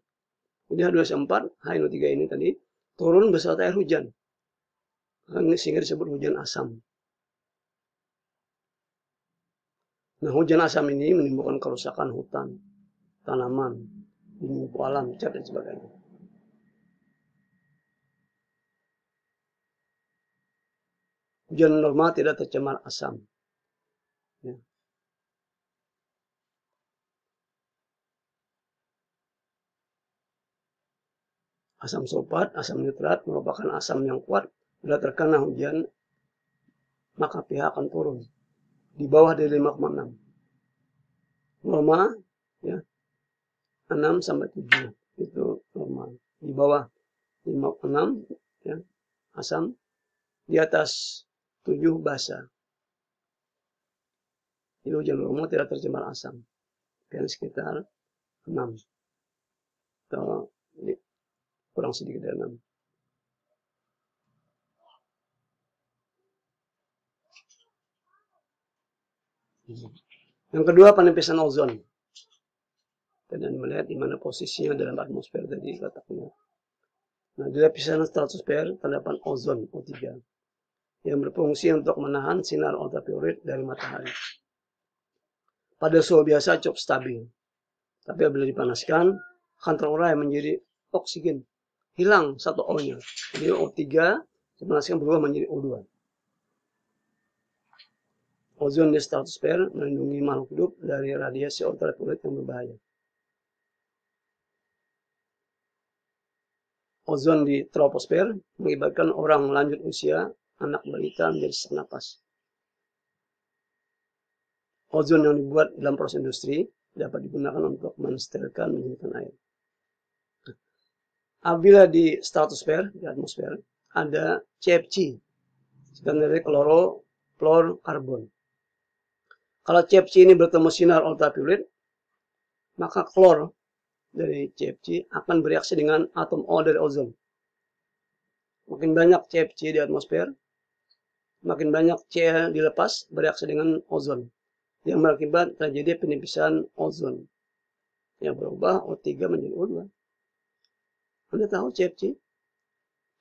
S1: Jadi H2SO4, HNO3 ini tadi turun beserta air hujan. Sehingga disebut hujan asam. Nah, hujan asam ini menimbulkan kerusakan hutan, tanaman, limbu alam, cat, dan sebagainya. Hujan normal tidak tercemar asam. Ya. Asam sulfat, asam nitrat merupakan asam yang kuat. Bila terkena hujan, maka pH akan turun di bawah dari 5,6. Normal ya 6 sampai 7 itu normal. Di bawah 5,6 ya asam, di atas 7 basa. Jadi hujan normal tidak tercemar asam. Kan sekitar 6 atau kurang sedikit dari 6. Yang kedua, penipisan ozon. Dan melihat di mana posisinya dalam atmosfer tadi letaknya. Nah, di lapisan stratosfer terdapat ozon O3 yang berfungsi untuk menahan sinar ultraviolet dari matahari. Pada suhu biasa cukup stabil, tapi apabila dipanaskan akan terurai menjadi oksigen, hilang satu O-nya. Jadi O3 dipanaskan berubah menjadi O2. Ozon di stratosfer melindungi makhluk hidup dari radiasi ultraviolet yang berbahaya. Ozon di troposfer mengakibatkan orang lanjut usia, anak balita menjadi sesak napas. Ozon yang dibuat dalam proses industri dapat digunakan untuk mensterilkan menjernihkan air. Apabila di stratosfer, di atmosfer, ada CFC, dari klorofluorkarbon. Kalau CFC ini bertemu sinar ultraviolet, maka klor dari CFC akan bereaksi dengan atom O dari ozon. Makin banyak CFC di atmosfer, makin banyak Cl dilepas bereaksi dengan ozon, yang berakibat terjadi penipisan ozon yang berubah O3 menjadi O2. Anda tahu CFC?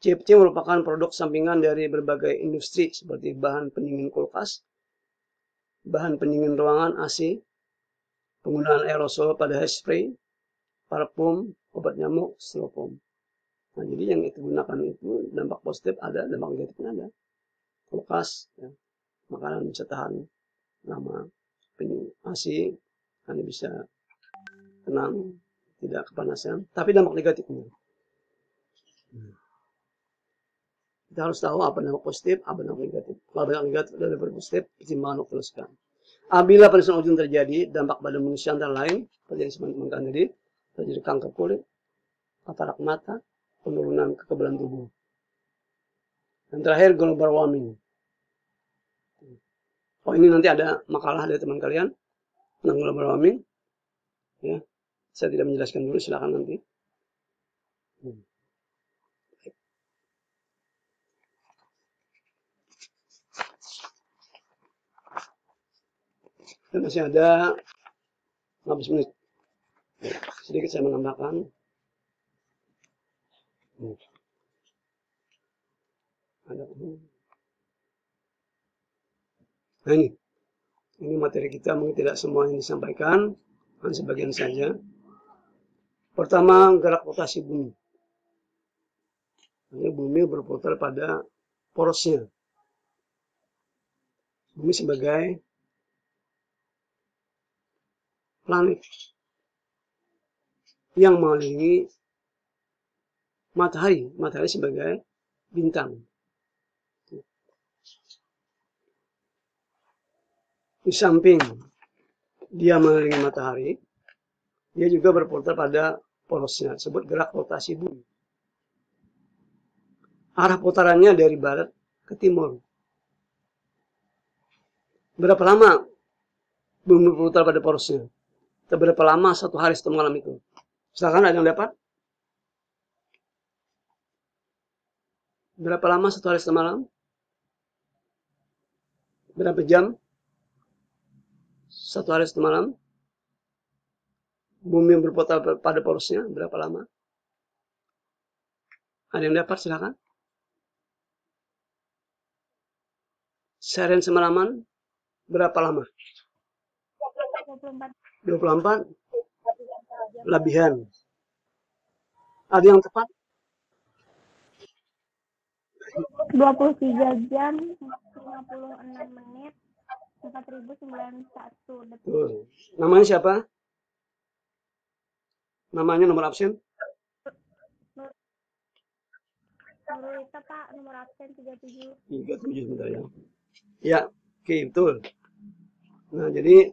S1: CFC merupakan produk sampingan dari berbagai industri seperti bahan pendingin kulkas, bahan pendingin ruangan AC, penggunaan aerosol pada hairspray, parfum, obat nyamuk, styrofoam. Nah, jadi yang itu gunakan itu dampak positif ada, dampak negatifnya ada. Kulkas, ya, makanan bisa tahan lama, AC, Anda bisa tenang, tidak kepanasan. Tapi dampak negatifnya, kita harus tahu apa dampak positif, apa dampak negatif. Kalau dampak negatif dan dampak positif, pertimbangan untuk teruskan. Apabila penipisan ozon terjadi, dampak pada manusia antara lain, seperti yang disebutkan tadi, terjadi kanker kulit, katarak mata, penurunan kekebalan tubuh. Dan terakhir, global warming. Oh, ini nanti ada makalah dari teman kalian tentang global warming. Ya, saya tidak menjelaskan dulu, silakan nanti. Dan masih ada 15 menit. Sedikit saya menambahkan. Nah ini materi kita, mungkin tidak semua yang disampaikan, hanya sebagian saja. Pertama, gerak rotasi bumi. Bumi berputar pada porosnya. Bumi sebagai planet yang mengelilingi matahari. Matahari sebagai bintang. Di samping dia mengelilingi matahari, dia juga berputar pada porosnya, disebut gerak rotasi bumi. Arah putarannya dari barat ke timur. Berapa lama bumi berputar pada porosnya? Berapa lama satu hari satu malam itu? Misalkan ada yang dapat? Berapa lama satu hari satu malam? Berapa jam? Satu hari satu malam? Bumi berputar pada porosnya berapa lama? Ada yang dapat? Silakan. Seharian semalaman berapa lama? 24. Lebihan. Ada yang tepat?
S3: 23 jam 56 menit 4091 detik.
S1: Namanya siapa? Namanya nomor absen?
S3: Nurulita Pak, nomor absen 37.
S1: 37 sebentar ya. Ya, oke, betul. Nah, jadi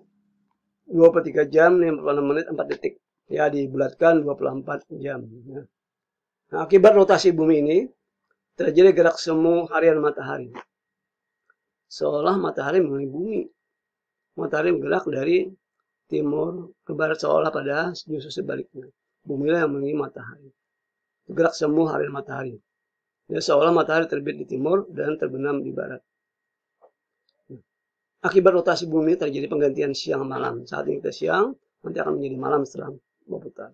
S1: 23 jam 56 menit 4 detik. Ya, dibulatkan 24 jam. Ya. Nah, akibat rotasi bumi ini terjadi gerak semu harian matahari. Seolah matahari mengelilingi bumi. Matahari bergerak dari timur ke barat seolah pada justru sebaliknya. Bumi lah yang mengelilingi matahari. Gerak semu harian matahari. Ya, seolah matahari terbit di timur dan terbenam di barat. Akibat rotasi bumi terjadi penggantian siang malam. Saat ini kita siang, nanti akan menjadi malam setelah berputar.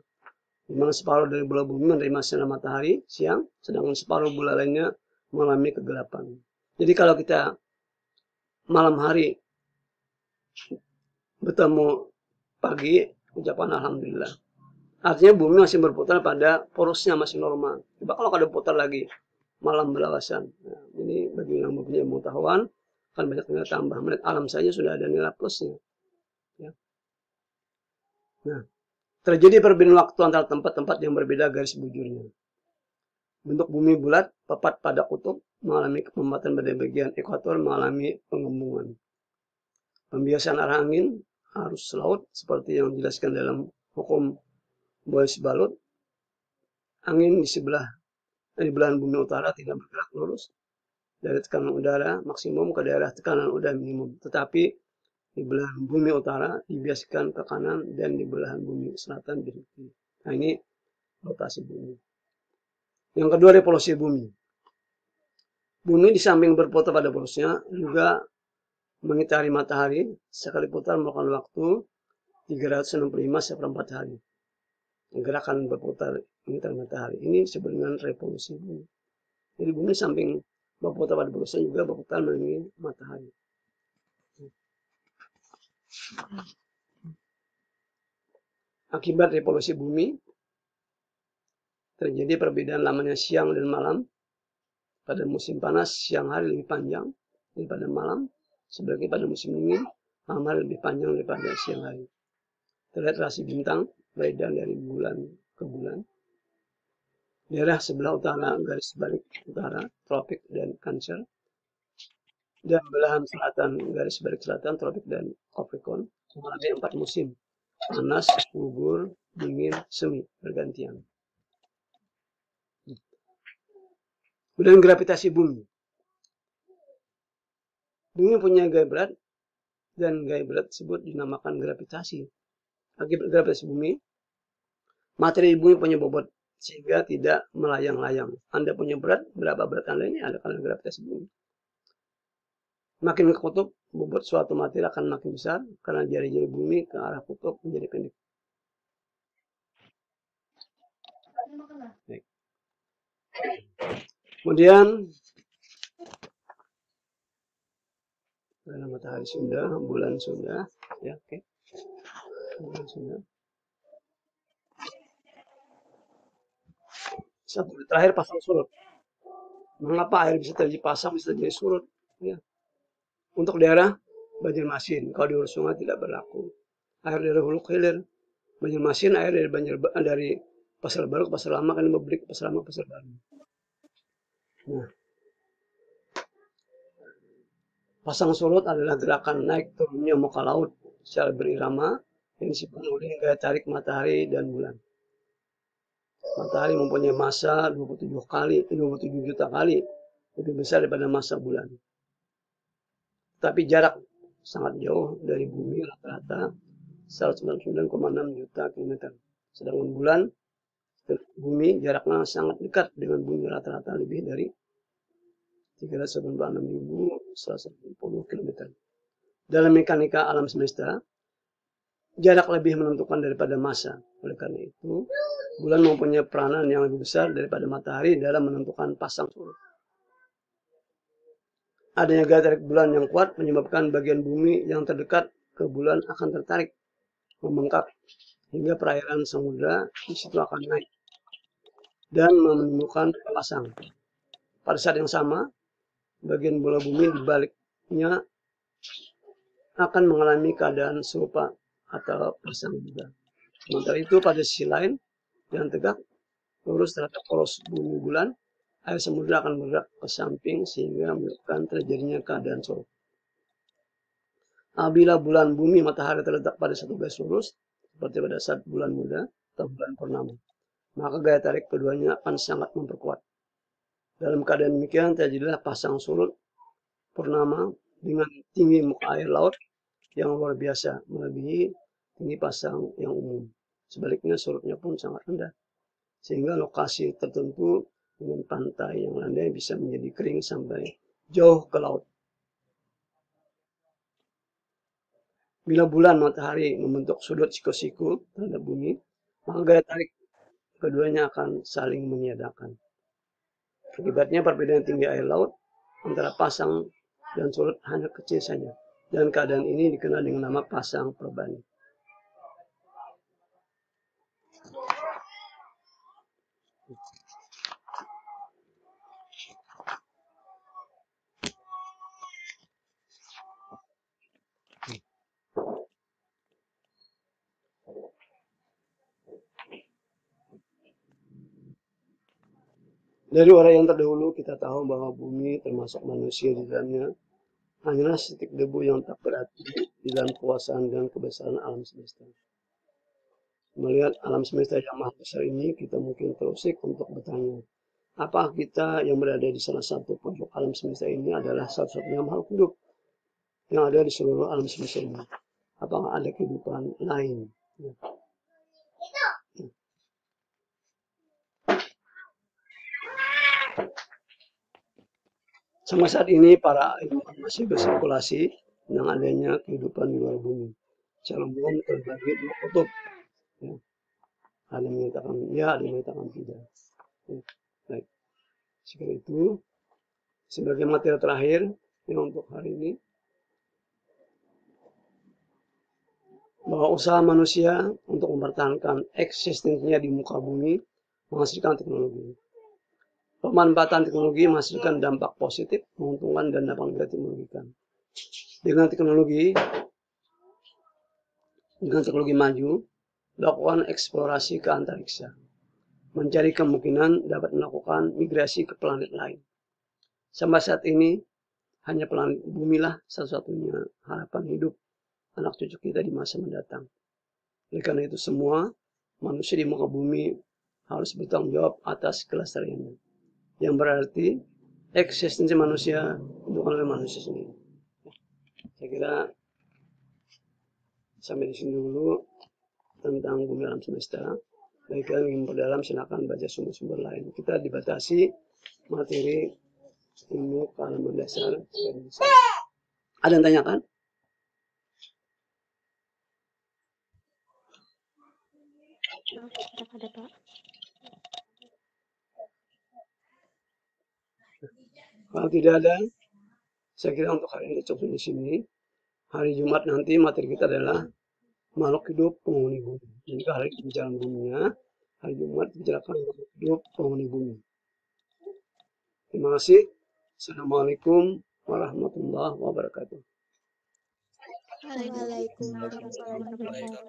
S1: Di mana separuh dari bola bumi menerima sinar matahari siang, sedangkan separuh bola lainnya mengalami kegelapan. Jadi kalau kita malam hari bertemu pagi, ucapan alhamdulillah. Artinya bumi masih berputar pada porosnya masih normal. Coba kalau ada putar lagi malam belawasan. Nah, ini bagi yang mempunyai pengetahuan, kan banyak nilai tambah. Menit alam saja sudah ada nilai plusnya. Ya. Nah, terjadi perbedaan waktu antara tempat-tempat yang berbeda garis bujurnya. Bentuk bumi bulat, tepat pada kutub, mengalami kepembatan pada bagian ekuator, mengalami penggembungan. Pembiasaan arah angin, arus laut, seperti yang dijelaskan dalam hukum Boyce-Balut. Angin di belahan bumi utara tidak bergerak lurus dari tekanan udara maksimum ke daerah tekanan udara minimum. Tetapi di belahan bumi utara dibiaskan ke kanan dan di belahan bumi selatan berhenti. Nah, ini rotasi bumi. Yang kedua, revolusi bumi. Bumi di samping berputar pada porosnya juga mengitari matahari. Sekali putar memakan waktu 365 hari. Gerakan berputar mengitari matahari. Ini disebut dengan revolusi bumi. Jadi bumi samping berputar pada porosnya juga berputar mengelilingi matahari. Akibat revolusi bumi, terjadi perbedaan lamanya siang dan malam. Pada musim panas, siang hari lebih panjang daripada malam. Sebaliknya pada musim dingin, malam hari lebih panjang daripada siang hari. Terlihat rasi bintang beredar dari bulan ke bulan. Daerah sebelah utara, garis balik utara, tropik dan Cancer. Dan belahan selatan, garis balik selatan, tropik dan Capricorn. Mengalami 4 musim. Panas, gugur, dingin, semi, bergantian. Kemudian gravitasi bumi. Bumi punya gaya berat, dan gaya berat tersebut dinamakan gravitasi. Akibat gravitasi bumi, materi di bumi punya bobot sehingga tidak melayang-layang. Anda punya berat, berapa berat Anda ini ada karena gravitasi bumi. Makin ke kutub, bobot suatu materi akan makin besar karena jari-jari bumi ke arah kutub menjadi pendek. Baik. Kemudian karena matahari sudah, bulan sudah, ya oke. Bulan sudah. Satu terakhir pasang surut. Mengapa air bisa terjadi pasang, bisa terjadi surut? Ya. Untuk daerah Banjarmasin, kalau di hulu sungai tidak berlaku. Air dari hulu ke hilir. Banjarmasin air dari Pasar Baru ke Pasar Lama kan membeli ke Pasar Lama ke Pasar Baru. Nah, pasang surut adalah gerakan naik turunnya muka laut secara berirama yang dipenuhi gaya tarik matahari dan bulan. Matahari mempunyai massa 27 juta kali lebih besar daripada massa bulan. Tapi jarak sangat jauh dari bumi rata-rata 199,6 juta kilometer. Sedangkan bulan bumi jaraknya sangat dekat dengan bumi rata-rata lebih dari 396.180 km. Dalam mekanika alam semesta, jarak lebih menentukan daripada massa. Oleh karena itu, bulan mempunyai peranan yang lebih besar daripada matahari dalam menentukan pasang surut. Adanya gaya tarik bulan yang kuat menyebabkan bagian bumi yang terdekat ke bulan akan tertarik, membengkak, hingga perairan samudra di situ akan naik dan menimbulkan pasang. Pada saat yang sama, bagian bola bumi di baliknya akan mengalami keadaan serupa atau pasang juga. Sementara itu pada sisi lain yang tegak lurus terhadap poros bumi bulan, air samudra akan bergerak ke samping sehingga menyebabkan terjadinya keadaan surut. Apabila bulan bumi matahari terletak pada satu garis lurus, seperti pada saat bulan muda atau bulan purnama, maka gaya tarik keduanya akan sangat memperkuat. Dalam keadaan demikian terjadilah pasang surut purnama dengan tinggi muka air laut yang luar biasa, melebihi tinggi pasang yang umum. Sebaliknya surutnya pun sangat rendah, sehingga lokasi tertentu dengan pantai yang landai bisa menjadi kering sampai jauh ke laut. Bila bulan matahari membentuk sudut siku-siku terhadap bumi, maka gaya tarik keduanya akan saling meniadakan. Akibatnya perbedaan tinggi air laut antara pasang dan surut hanya kecil saja. Dan keadaan ini dikenal dengan nama pasang perbani. Dari orang yang terdahulu kita tahu bahwa bumi termasuk manusia di dalamnya hanyalah setitik debu yang tak berarti di dalam kekuasaan dan kebesaran alam semesta. Melihat alam semesta yang maha besar ini, kita mungkin terusik untuk bertanya, apakah kita yang berada di salah satu pojok alam semesta ini adalah satu-satunya makhluk hidup yang ada di seluruh alam semesta ini? Apakah ada kehidupan lain? Sampai saat ini para ilmuwan masih berspekulasi tentang adanya kehidupan di luar bumi. Secara umum terbagi dua kutub. Ya. Ada yang mengatakan ya, ada yang mengatakan tidak. Ya. Baik. Sekarang itu sebagai materi terakhir yang untuk hari ini, bahwa usaha manusia untuk mempertahankan eksistensinya di muka bumi menghasilkan teknologi. Pemanfaatan teknologi menghasilkan dampak positif, menguntungkan dan dampak negatif merugikan. Dengan teknologi maju, lakukan eksplorasi ke antariksa, mencari kemungkinan dapat melakukan migrasi ke planet lain. Sampai saat ini, hanya planet bumi lah satu-satunya harapan hidup anak cucu kita di masa mendatang. Oleh karena itu semua manusia di muka bumi harus bertanggung jawab atas kelestariannya. Yang berarti eksistensi manusia bukan oleh manusia sendiri. Saya kira sampai di sini dulu. tentang bumi alam semesta. Bagi kalian yang ingin memperdalam, silakan baca sumber-sumber lain. Kita dibatasi materi ilmu kealaman dasar. Ada yang tanyakan?
S3: Ada Pak.
S1: Kalau tidak ada, saya kira untuk hari ini cukup di sini. Hari Jumat nanti materi kita adalah makhluk hidup penghuni bumi. Jadi hari bicara buminya, hari Jumat bicarakan makhluk hidup penghuni bumi. Terima kasih. Assalamualaikum warahmatullahi wabarakatuh.
S3: Waalaikumsalam warahmatullahi wabarakatuh.